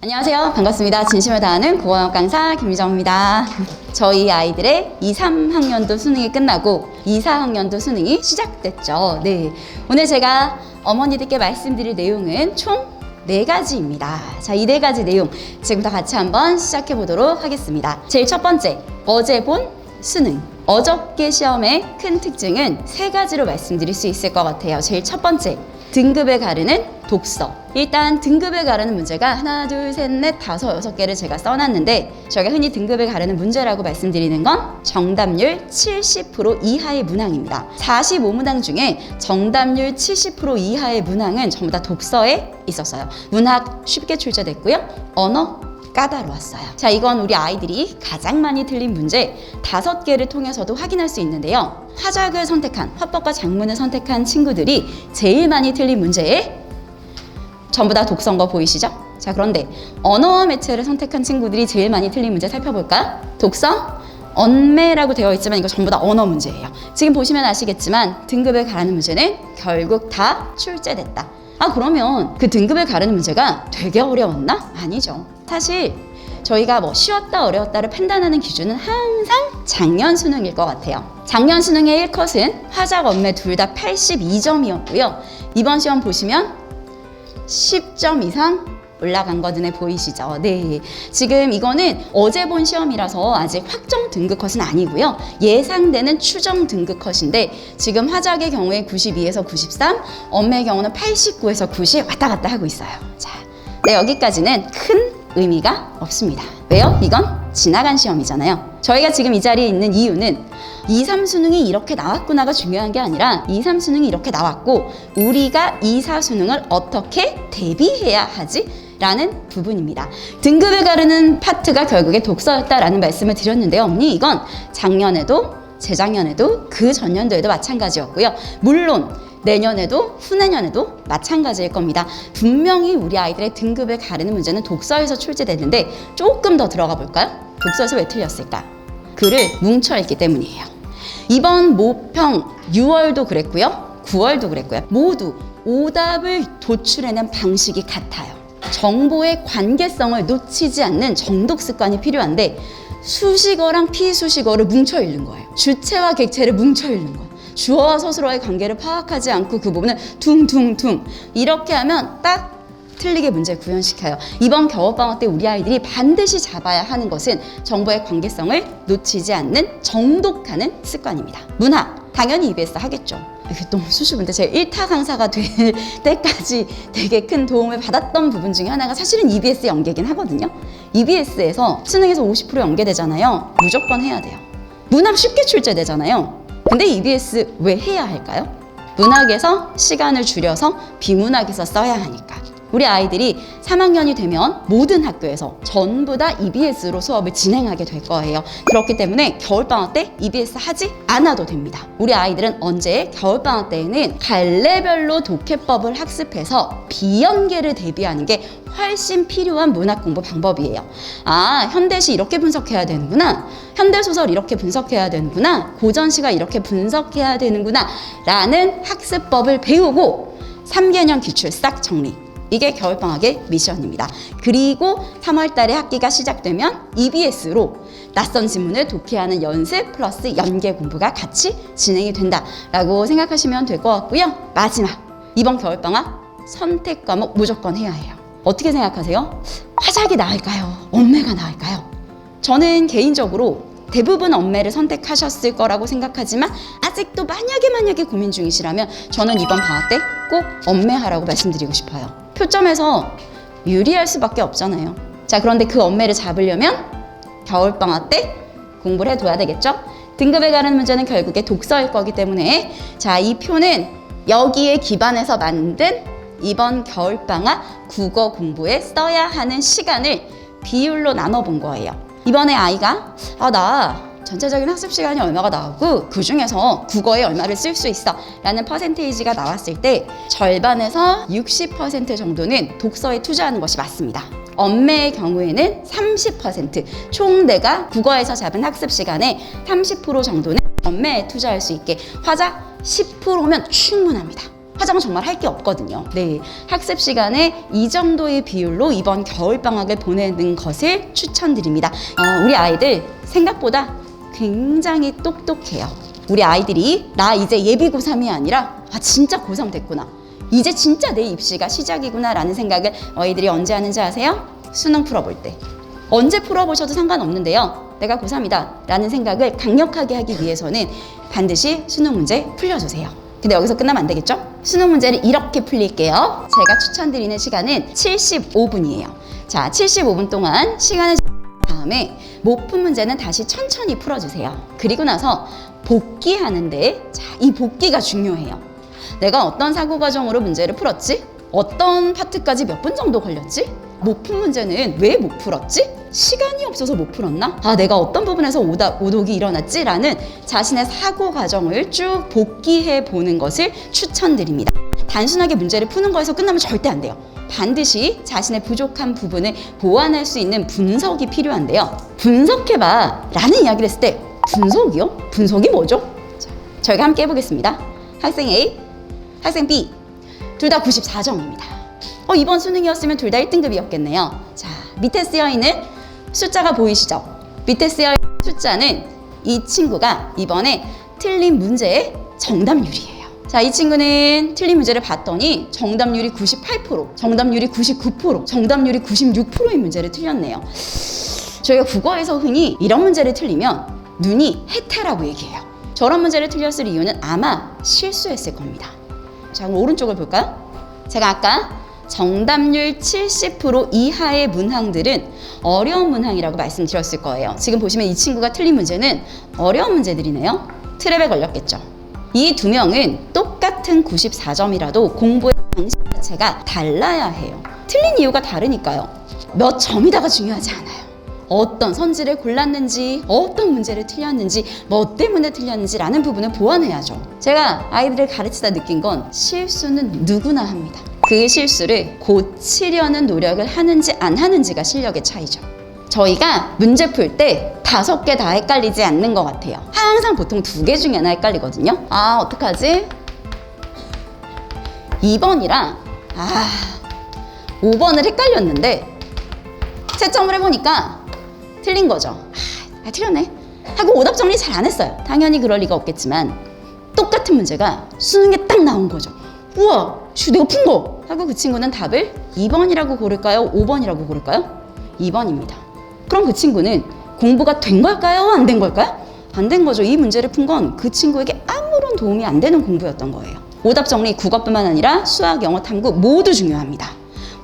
안녕하세요. 반갑습니다. 진심을 다하는 국어영어 강사 김유정입니다. 저희 아이들의 2, 3학년도 수능이 끝나고 2, 4학년도 수능이 시작됐죠. 네, 오늘 제가 어머니들께 말씀드릴 내용은 총 4가지입니다. 자, 이 4가지 내용 지금부터 같이 한번 시작해 보도록 하겠습니다. 제일 첫 번째, 어제 본 수능. 어저께 시험의 큰 특징은 3가지로 말씀드릴 수 있을 것 같아요. 제일 첫 번째, 등급을 가르는 독서. 일단 등급을 가르는 문제가 하나, 둘, 셋, 넷, 다섯, 6개를 제가 써놨는데 저희가 흔히 등급을 가르는 문제라고 말씀드리는 건 정답률 70% 이하의 문항입니다. 45문항 중에 정답률 70% 이하의 문항은 전부 다 독서에 있었어요. 문학 쉽게 출제됐고요. 언어 까다로웠어요. 자, 이건 우리 아이들이 가장 많이 틀린 문제 5개를 통해서도 확인할 수 있는데요. 화작을 선택한, 화법과 작문을 선택한 친구들이 제일 많이 틀린 문제에 전부 다 독서인 거 보이시죠? 자, 그런데 언어와 매체를 선택한 친구들이 제일 많이 틀린 문제 살펴볼까요? 독서, 언매라고 되어 있지만 이거 전부 다 언어 문제예요. 지금 보시면 아시겠지만 등급을 가르는 문제는 결국 다 출제됐다. 아, 그러면 그 등급을 가르는 문제가 되게 어려웠나? 아니죠. 사실 저희가 쉬웠다 어려웠다를 판단하는 기준은 항상 작년 수능일 것 같아요. 작년 수능의 1컷은 화작, 언매 둘 다 82점이었고요. 이번 시험 보시면 10점 이상 올라간 거 눈에 보이시죠? 네. 지금 이거는 어제 본 시험이라서 아직 확정 등급 컷은 아니고요. 예상되는 추정 등급 컷인데 지금 화작의 경우에 92에서 93, 언매의 경우는 89에서 90 왔다 갔다 하고 있어요. 자, 네, 여기까지는 큰 의미가 없습니다. 왜요? 이건 지나간 시험이잖아요. 저희가 지금 이 자리에 있는 이유는 2, 3 수능이 이렇게 나왔구나가 중요한 게 아니라 2, 3 수능이 이렇게 나왔고 우리가 2, 4 수능을 어떻게 대비해야 하지? 라는 부분입니다. 등급을 가르는 파트가 결국에 독서였다라는 말씀을 드렸는데요. 언니, 이건 작년에도 재작년에도 그 전년도에도 마찬가지였고요. 물론 내년에도 후내년에도 마찬가지일 겁니다. 분명히 우리 아이들의 등급을 가르는 문제는 독서에서 출제됐는데 조금 더 들어가 볼까요? 독서에서 왜 틀렸을까? 글을 뭉쳐 읽기 때문이에요. 이번 모평 6월도 그랬고요. 9월도 그랬고요. 모두 오답을 도출해낸 방식이 같아요. 정보의 관계성을 놓치지 않는 정독 습관이 필요한데 수식어랑 피수식어를 뭉쳐 읽는 거예요. 주체와 객체를 뭉쳐 읽는 거예요. 주어와 서술어의 관계를 파악하지 않고 그 부분을 퉁퉁퉁 이렇게 하면 딱 틀리게 문제를 구현시켜요. 이번 겨울방학 때 우리 아이들이 반드시 잡아야 하는 것은 정보의 관계성을 놓치지 않는 정독하는 습관입니다. 문학, 당연히 EBS 하겠죠. 이게 너무 수줍은데 제가 1타 강사가 될 때까지 되게 큰 도움을 받았던 부분 중에 하나가 사실은 EBS 연계긴 하거든요. EBS에서 수능에서 50% 연계되잖아요. 무조건 해야 돼요. 문학 쉽게 출제되잖아요. 근데 EBS 왜 해야 할까요? 문학에서 시간을 줄여서 비문학에서 써야 하니까. 우리 아이들이 3학년이 되면 모든 학교에서 전부 다 EBS로 수업을 진행하게 될 거예요. 그렇기 때문에 겨울방학 때 EBS 하지 않아도 됩니다. 우리 아이들은 언제? 겨울방학 때에는 갈래별로 독해법을 학습해서 비연계를 대비하는 게 훨씬 필요한 문학 공부 방법이에요. 아, 현대시 이렇게 분석해야 되는구나. 현대소설 이렇게 분석해야 되는구나. 고전시가 이렇게 분석해야 되는구나. 라는 학습법을 배우고 3개년 기출 싹 정리. 이게 겨울방학의 미션입니다. 그리고 3월 달에 학기가 시작되면 EBS로 낯선 지문을 독해하는 연습 플러스 연계 공부가 같이 진행이 된다라고 생각하시면 될 것 같고요. 마지막, 이번 겨울방학 선택 과목 무조건 해야 해요. 어떻게 생각하세요? 화작이 나을까요? 언매가 나을까요? 저는 개인적으로 대부분 언매를 선택하셨을 거라고 생각하지만 아직도 만약에 고민 중이시라면 저는 이번 방학 때 꼭 언매하라고 말씀드리고 싶어요. 표점에서 유리할 수밖에 없잖아요. 자, 그런데 그 언매를 잡으려면 겨울방학 때 공부를 해둬야 되겠죠? 등급에 가르는 문제는 결국에 독서일 거기 때문에 자, 이 표는 여기에 기반해서 만든 이번 겨울방학 국어 공부에 써야 하는 시간을 비율로 나눠본 거예요. 이번에 아이가 나 전체적인 학습 시간이 얼마가 나오고 그 중에서 국어에 얼마를 쓸 수 있어 라는 퍼센테이지가 나왔을 때 절반에서 60% 정도는 독서에 투자하는 것이 맞습니다. 언매의 경우에는 30%, 총 내가 국어에서 잡은 학습 시간의 30% 정도는 언매에 투자할 수 있게 화작 10%면 충분합니다. 화장은 정말 할 게 없거든요. 네, 학습 시간에 이 정도의 비율로 이번 겨울방학을 보내는 것을 추천드립니다. 우리 아이들 생각보다 굉장히 똑똑해요. 우리 아이들이 나 이제 예비 고3이 아니라 진짜 고3 됐구나. 이제 진짜 내 입시가 시작이구나 라는 생각을 아이들이 언제 하는지 아세요? 수능 풀어볼 때. 언제 풀어보셔도 상관없는데요. 내가 고3이다 라는 생각을 강력하게 하기 위해서는 반드시 수능 문제 풀려주세요. 근데 여기서 끝나면 안 되겠죠? 수능 문제를 이렇게 풀릴게요. 제가 추천드리는 시간은 75분이에요. 자, 75분 동안 시간을 다음에 못 푼 문제는 다시 천천히 풀어주세요. 그리고 나서 복기하는데, 자, 이 복기가 중요해요. 내가 어떤 사고 과정으로 문제를 풀었지? 어떤 파트까지 몇 분 정도 걸렸지? 못 푼 문제는 왜 못 풀었지? 시간이 없어서 못 풀었나? 내가 어떤 부분에서 오독이 일어났지? 라는 자신의 사고 과정을 쭉 복기해 보는 것을 추천드립니다. 단순하게 문제를 푸는 거에서 끝나면 절대 안 돼요. 반드시 자신의 부족한 부분을 보완할 수 있는 분석이 필요한데요. 분석해봐 라는 이야기를 했을 때 분석이요? 분석이 뭐죠? 자, 저희가 함께 해보겠습니다. 학생 A, 학생 B 둘 다 94점입니다. 이번 수능이었으면 둘 다 1등급이었겠네요. 자, 밑에 쓰여있는 숫자가 보이시죠? 밑에 쓰여있는 숫자는 이 친구가 이번에 틀린 문제의 정답률이에요. 자, 이 친구는 틀린 문제를 봤더니 정답률이 98%, 정답률이 99%, 정답률이 96%의 문제를 틀렸네요. 저희가 국어에서 흔히 이런 문제를 틀리면 눈이 해태라고 얘기해요. 저런 문제를 틀렸을 이유는 아마 실수했을 겁니다. 자, 그럼 오른쪽을 볼까요? 제가 아까 정답률 70% 이하의 문항들은 어려운 문항이라고 말씀드렸을 거예요. 지금 보시면 이 친구가 틀린 문제는 어려운 문제들이네요. 트랩에 걸렸겠죠. 이 두 명은 똑같은 94점이라도 공부의 방식 자체가 달라야 해요. 틀린 이유가 다르니까요. 몇 점이다가 중요하지 않아요. 어떤 선지를 골랐는지, 어떤 문제를 틀렸는지, 뭐 때문에 틀렸는지라는 부분을 보완해야죠. 제가 아이들을 가르치다 느낀 건 실수는 누구나 합니다. 그 실수를 고치려는 노력을 하는지 안 하는지가 실력의 차이죠. 저희가 문제 풀 때 5개 다 헷갈리지 않는 것 같아요. 항상 보통 2개 중에 하나 헷갈리거든요. 어떡하지? 2번이랑 5번을 헷갈렸는데 채점을 해보니까 틀린 거죠. 틀렸네 하고 오답 정리 잘 안 했어요. 당연히 그럴 리가 없겠지만 똑같은 문제가 수능에 딱 나온 거죠. 우와, 내가 푼 거! 하고 그 친구는 답을 2번이라고 고를까요? 5번이라고 고를까요? 2번입니다. 그럼 그 친구는 공부가 된 걸까요? 안 된 걸까요? 안 된 거죠. 이 문제를 푼 건 그 친구에게 아무런 도움이 안 되는 공부였던 거예요. 오답 정리 국어뿐만 아니라 수학, 영어, 탐구 모두 중요합니다.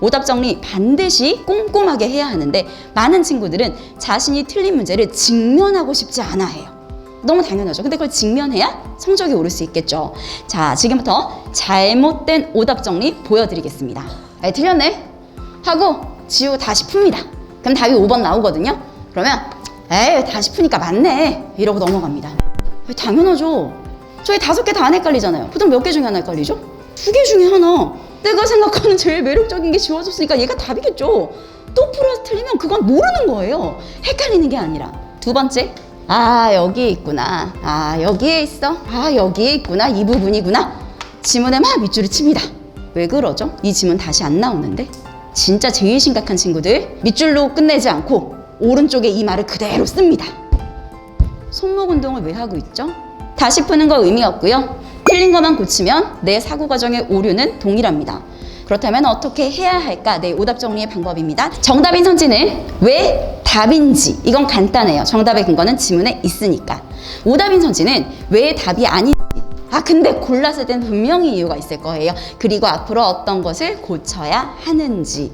오답 정리 반드시 꼼꼼하게 해야 하는데 많은 친구들은 자신이 틀린 문제를 직면하고 싶지 않아 해요. 너무 당연하죠. 근데 그걸 직면해야 성적이 오를 수 있겠죠. 자, 지금부터 잘못된 오답 정리 보여드리겠습니다. 틀렸네 하고 지우고 다시 풉니다. 그럼 답이 5번 나오거든요. 그러면 다시 푸니까 맞네 이러고 넘어갑니다. 당연하죠. 저희 5개 다 안 헷갈리잖아요. 보통 몇 개 중에 하나 헷갈리죠? 2개 중에 하나. 내가 생각하는 제일 매력적인 게 지워졌으니까 얘가 답이겠죠. 또 풀어서 틀리면 그건 모르는 거예요. 헷갈리는 게 아니라. 두 번째, 여기에 있구나. 여기에 있어. 여기에 있구나. 이 부분이구나. 지문에 막 밑줄을 칩니다. 왜 그러죠? 이 지문 다시 안 나오는데? 진짜 제일 심각한 친구들 밑줄로 끝내지 않고 오른쪽에 이 말을 그대로 씁니다. 손목 운동을 왜 하고 있죠? 다시 푸는 거 의미 없고요. 틀린 것만 고치면 내 사고 과정의 오류는 동일합니다. 그렇다면 어떻게 해야 할까? 오답 정리의 방법입니다. 정답인 선지는 왜 답인지, 이건 간단해요. 정답의 근거는 지문에 있으니까. 오답인 선지는 왜 답이 아닌지, 근데 골랐을 때는 분명히 이유가 있을 거예요. 그리고 앞으로 어떤 것을 고쳐야 하는지.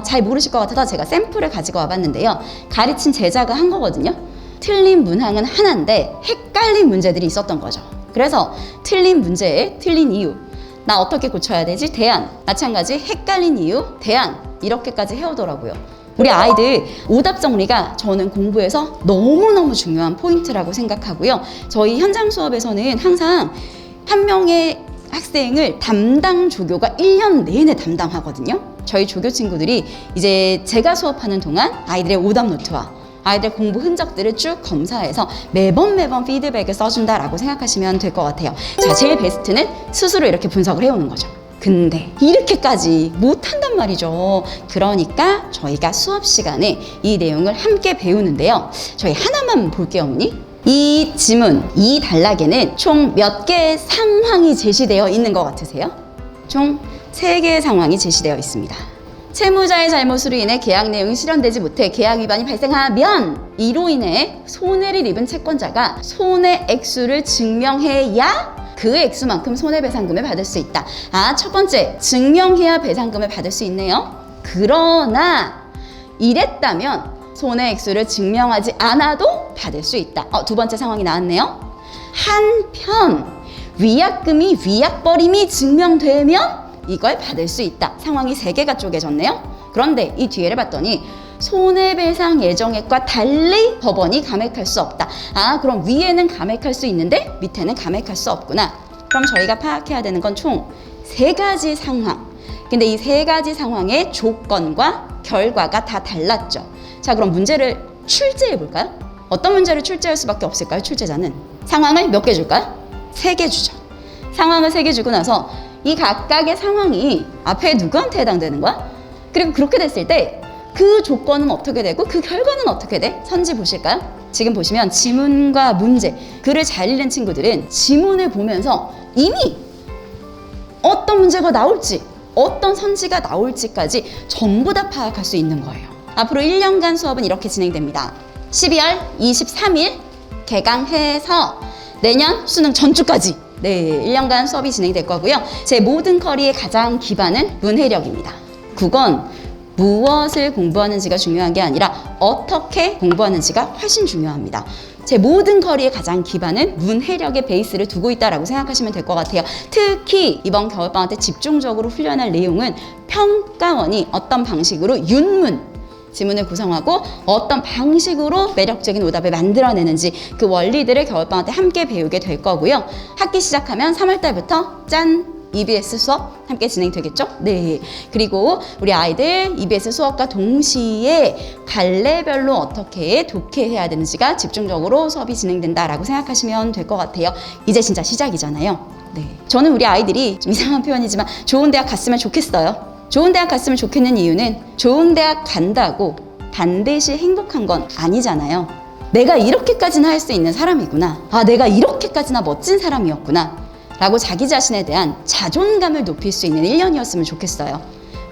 잘 모르실 것 같아서 제가 샘플을 가지고 와봤는데요. 가르친 제자가 한 거거든요. 틀린 문항은 하나인데 헷갈린 문제들이 있었던 거죠. 그래서 틀린 문제에 틀린 이유, 나 어떻게 고쳐야 되지? 대안. 마찬가지 헷갈린 이유, 대안. 이렇게까지 해오더라고요. 우리 아이들 오답 정리가 저는 공부에서 너무너무 중요한 포인트라고 생각하고요. 저희 현장 수업에서는 항상 한 명의 학생을 담당 조교가 1년 내내 담당하거든요. 저희 조교 친구들이 이제 제가 수업하는 동안 아이들의 오답 노트와 아이들 공부 흔적들을 쭉 검사해서 매번 피드백을 써준다라고 생각하시면 될 것 같아요. 자, 제일 베스트는 스스로 이렇게 분석을 해오는 거죠. 근데 이렇게까지 못한단 말이죠. 그러니까 저희가 수업 시간에 이 내용을 함께 배우는데요. 저희 하나만 볼게요, 어머니. 이 지문, 이 단락에는 총 몇 개의 상황이 제시되어 있는 것 같으세요? 총 3개의 상황이 제시되어 있습니다. 채무자의 잘못으로 인해 계약 내용이 실현되지 못해 계약 위반이 발생하면 이로 인해 손해를 입은 채권자가 손해 액수를 증명해야 그 액수만큼 손해배상금을 받을 수 있다. 아, 첫 번째, 증명해야 배상금을 받을 수 있네요. 그러나 이랬다면 손해 액수를 증명하지 않아도 받을 수 있다. 두 번째 상황이 나왔네요. 한편 위약금이 위약벌임이 증명되면 이걸 받을 수 있다. 상황이 3개가 쪼개졌네요. 그런데 이 뒤에를 봤더니 손해배상 예정액과 달리 법원이 감액할 수 없다. 아, 그럼 위에는 감액할 수 있는데 밑에는 감액할 수 없구나. 그럼 저희가 파악해야 되는 건 총 3가지 상황. 근데 이 3가지 상황의 조건과 결과가 다 달랐죠. 자, 그럼 문제를 출제해 볼까요? 어떤 문제를 출제할 수밖에 없을까요? 출제자는 상황을 몇 개 줄까요? 3개 주죠. 상황을 3개 주고 나서 이 각각의 상황이 앞에 누구한테 해당되는 거야? 그리고 그렇게 됐을 때 그 조건은 어떻게 되고 그 결과는 어떻게 돼? 선지 보실까요? 지금 보시면 지문과 문제, 글을 잘 읽는 친구들은 지문을 보면서 이미 어떤 문제가 나올지, 어떤 선지가 나올지까지 전부 다 파악할 수 있는 거예요. 앞으로 1년간 수업은 이렇게 진행됩니다. 12월 23일 개강해서 내년 수능 전주까지 1년간 수업이 진행될 거고요. 제 모든 커리의 가장 기반은 문해력입니다. 국어는 무엇을 공부하는지가 중요한 게 아니라 어떻게 공부하는지가 훨씬 중요합니다. 제 모든 커리의 가장 기반은 문해력의 베이스를 두고 있다라고 생각하시면 될 것 같아요. 특히 이번 겨울방학 때 집중적으로 훈련할 내용은 평가원이 어떤 방식으로 윤문, 지문을 구성하고 어떤 방식으로 매력적인 오답을 만들어내는지 그 원리들을 겨울방학 때 함께 배우게 될 거고요. 학기 시작하면 3월 달부터 짠! EBS 수업 함께 진행되겠죠? 네. 그리고 우리 아이들 EBS 수업과 동시에 갈래별로 어떻게 독해해야 되는지가 집중적으로 수업이 진행된다라고 생각하시면 될 것 같아요. 이제 진짜 시작이잖아요. 네. 저는 우리 아이들이 좀 이상한 표현이지만 좋은 대학 갔으면 좋겠어요. 좋은 대학 갔으면 좋겠는 이유는 좋은 대학 간다고 반드시 행복한 건 아니잖아요. 내가 이렇게까지나 할 수 있는 사람이구나. 아, 내가 이렇게까지나 멋진 사람이었구나. 라고 자기 자신에 대한 자존감을 높일 수 있는 1년이었으면 좋겠어요.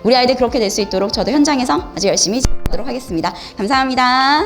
우리 아이들 그렇게 될 수 있도록 저도 현장에서 아주 열심히 하도록 하겠습니다. 감사합니다.